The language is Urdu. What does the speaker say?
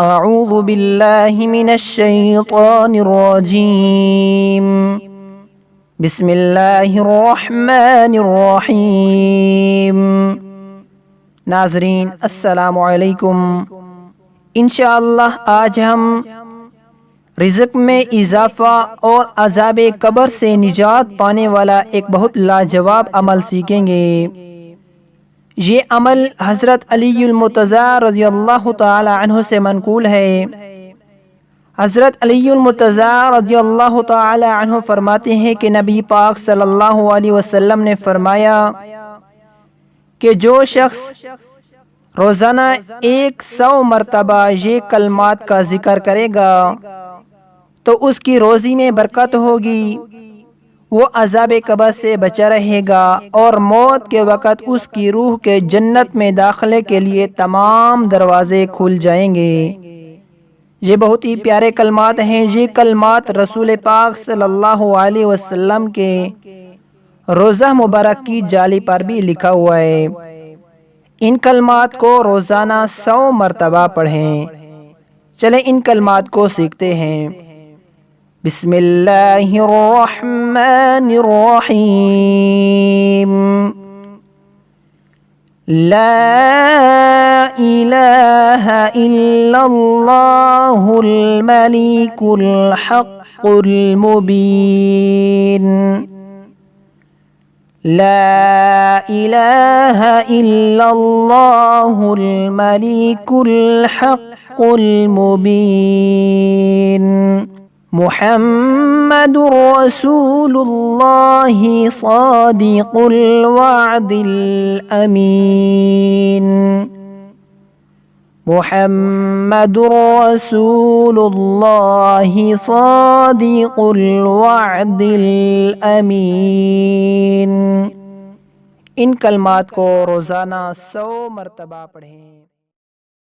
اعوذ باللہ من الشیطان الرجیم بسم اللہ الرحمن الرحیم۔ ناظرین السلام علیکم۔ انشاءاللہ آج ہم رزق میں اضافہ اور عذاب قبر سے نجات پانے والا ایک بہت لاجواب عمل سیکھیں گے۔ یہ عمل حضرت علی المرتضیٰ رضی اللہ تعالی عنہ سے منقول ہے۔ حضرت علی المرتضیٰ رضی اللہ تعالی عنہ فرماتے ہیں کہ نبی پاک صلی اللہ علیہ وسلم نے فرمایا کہ جو شخص روزانہ 100 مرتبہ یہ کلمات کا ذکر کرے گا تو اس کی روزی میں برکت ہوگی، وہ عذاب قبر سے بچا رہے گا اور موت کے وقت اس کی روح کے جنت میں داخلے کے لیے تمام دروازے کھل جائیں گے۔ یہ بہت ہی پیارے کلمات ہیں۔ یہ کلمات رسول پاک صلی اللہ علیہ وسلم کے روضہ مبارک کی جالی پر بھی لکھا ہوا ہے۔ ان کلمات کو روزانہ 100 مرتبہ پڑھیں۔ چلیں ان کلمات کو سیکھتے ہیں۔ بسم اللہ الرحمن الرحیم۔ لا الہ الا اللہ الملک الحق المبین۔ لا الہ الا اللہ الملک الحق المبین۔ محمد رسول اللہ صادق الوعد الامین۔ محمد رسول اللہ صادق الوعد الامین۔ ان کلمات کو روزانہ 100 مرتبہ پڑھیں۔